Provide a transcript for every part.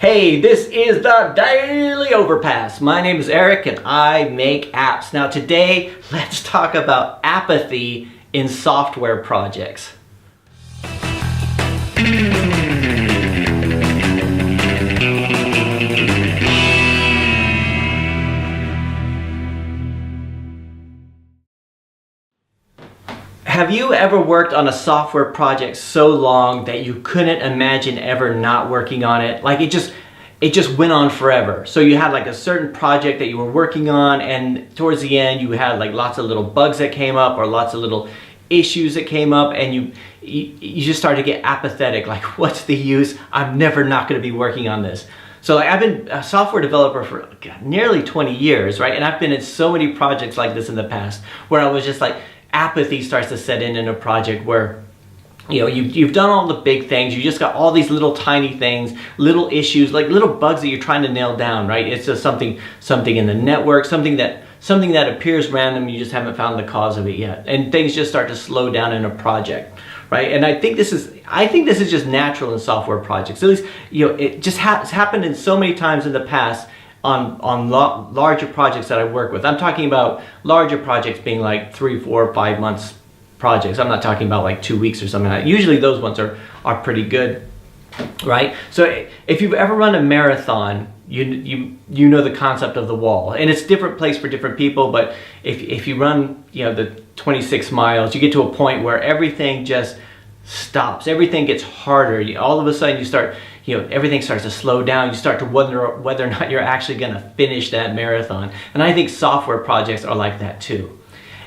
Hey, this is the Daily Overpass. My name is Eric and I make apps. Now today, let's talk about apathy in software projects. Have you ever worked on a software project so long that you couldn't imagine ever not working on it? Like it just went on forever. So you had like a certain project that you were working on, and towards the end you had like lots of little bugs that came up or lots of little issues that came up, and you just started to get apathetic. Like, what's the use? I'm never not going to be working on this. So like, I've been a software developer for nearly 20 years, right? And I've been in so many projects like this in the past where I was just like, apathy starts to set in a project where you've done all the big things, you just got all these little tiny things, little issues, like little bugs that you're trying to nail down, right? It's just something in the network, something that appears random, you just haven't found the cause of it yet, and things just start to slow down in a project, right? And I think this is just natural in software projects. At least it just has happened in so many times in the past on larger projects that I work with. I'm talking about larger projects being like 3, 4, 5 months projects. I'm not talking about like 2 weeks or something like that. Usually those ones are pretty good, right? So if you've ever run a marathon, you know the concept of the wall, and it's different place for different people. But if you run the 26 miles, you get to a point where everything just stops. Everything gets harder. All of a sudden you start, everything starts to slow down. You start to wonder whether or not you're actually going to finish that marathon. And I think software projects are like that too.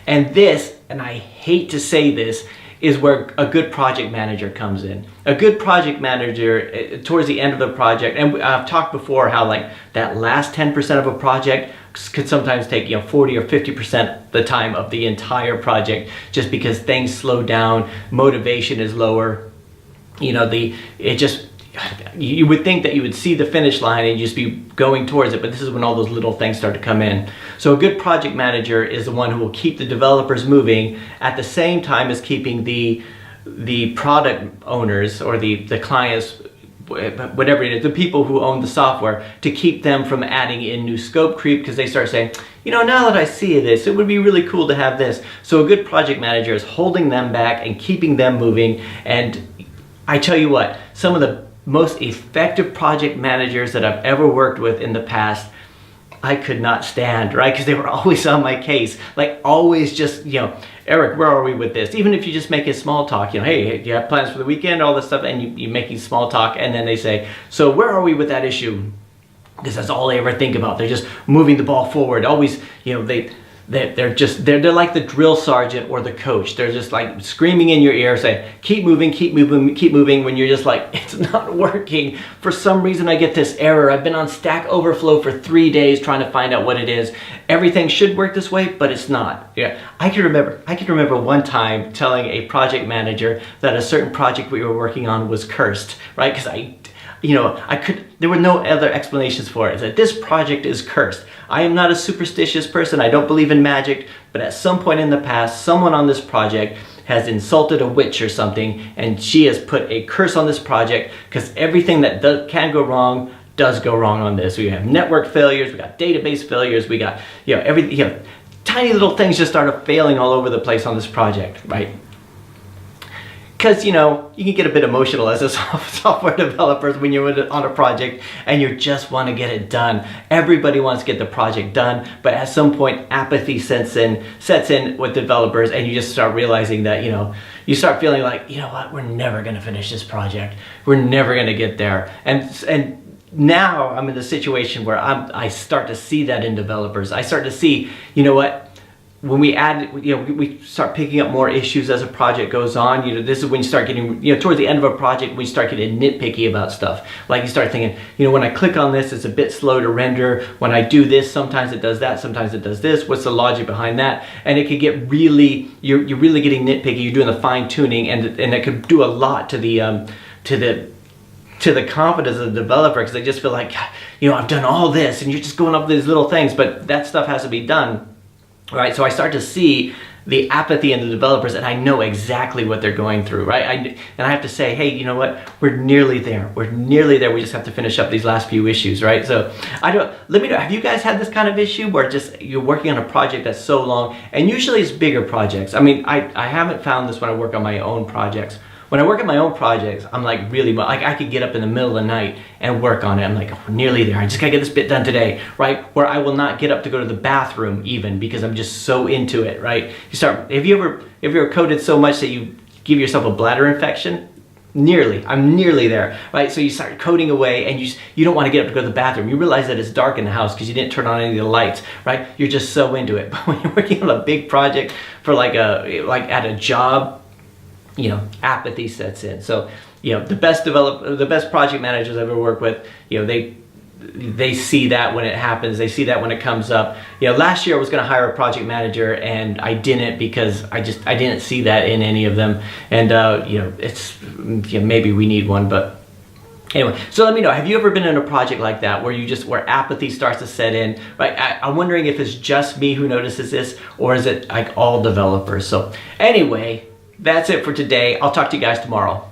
And this, and I hate to say this, is where a good project manager comes in. A good project manager towards the end of the project, and I've talked before how like that last 10% of a project could sometimes take 40 or 50% the time of the entire project, just because things slow down, motivation is lower. You would think that you would see the finish line and just be going towards it, but this is when all those little things start to come in. So a good project manager is the one who will keep the developers moving at the same time as keeping the product owners or the clients, whatever it is, the people who own the software, to keep them from adding in new scope creep, because they start saying, now that I see this, it would be really cool to have this. So a good project manager is holding them back and keeping them moving. And I tell you what, some of the most effective project managers that I've ever worked with in the past, I could not stand, right? Because they were always on my case, like always just, Eric, where are we with this? Even if you just make a small talk, hey, do you have plans for the weekend, all this stuff, and you're making small talk, and then they say, so where are we with that issue? Because that's all they ever think about. They're just moving the ball forward. Always, they're like the drill sergeant or the coach. They're just like screaming in your ear saying, keep moving, keep moving, keep moving, when you're just like, it's not working. For some reason I get this error. I've been on Stack Overflow for 3 days trying to find out what it is. Everything should work this way, but it's not. Yeah, I can remember one time telling a project manager that a certain project we were working on was cursed, right? Because there were no other explanations for it. That this project is cursed. I am not a superstitious person. I don't believe in magic, but at some point in the past, someone on this project has insulted a witch or something, and she has put a curse on this project, because everything that can go wrong does go wrong on this. We have network failures, we got database failures, we got everything. Tiny little things just started failing all over the place on this project, right? Because you can get a bit emotional as a software developer when you're on a project and you just want to get it done. Everybody wants to get the project done, but at some point apathy sets in with developers, and you just start realizing that you start feeling like, what, we're never going to finish this project. We're never going to get there. And now I'm in the situation where I start to see that in developers. I start to see, when we add, we start picking up more issues as a project goes on. This is when you start getting, towards the end of a project, we start getting nitpicky about stuff. Like you start thinking, when I click on this, it's a bit slow to render. When I do this, sometimes it does that, sometimes it does this. What's the logic behind that? And it could get really, you're really getting nitpicky. You're doing the fine tuning, and it could do a lot to the confidence of the developer, because they just feel like, I've done all this, and you're just going up these little things, but that stuff has to be done. Right, so I start to see the apathy in the developers, and I know exactly what they're going through, right? And I have to say, hey, you know what? We're nearly there. We're nearly there. We just have to finish up these last few issues, right? So let me know, have you guys had this kind of issue where just you're working on a project that's so long, and usually it's bigger projects. I mean, I haven't found this when I work on my own projects. When I work on my own projects, I'm like really, like I could get up in the middle of the night and work on it. I'm like, oh, we're nearly there. I just gotta get this bit done today, right? Where I will not get up to go to the bathroom even because I'm just so into it, right? Have you ever coded so much that you give yourself a bladder infection? I'm nearly there, right? So you start coding away and you don't want to get up to go to the bathroom. You realize that it's dark in the house because you didn't turn on any of the lights, right? You're just so into it. But when you're working on a big project for like at a job, you know, apathy sets in. So, you know, the best project managers I've ever worked with, you know, they see that when it happens. They see that when it comes up. You know, last year I was going to hire a project manager and I didn't because I didn't see that in any of them. And you know, maybe we need one, but anyway, so let me know, have you ever been in a project like that where apathy starts to set in, right? I'm wondering if it's just me who notices this, or is it like all developers? So anyway, that's it for today. I'll talk to you guys tomorrow.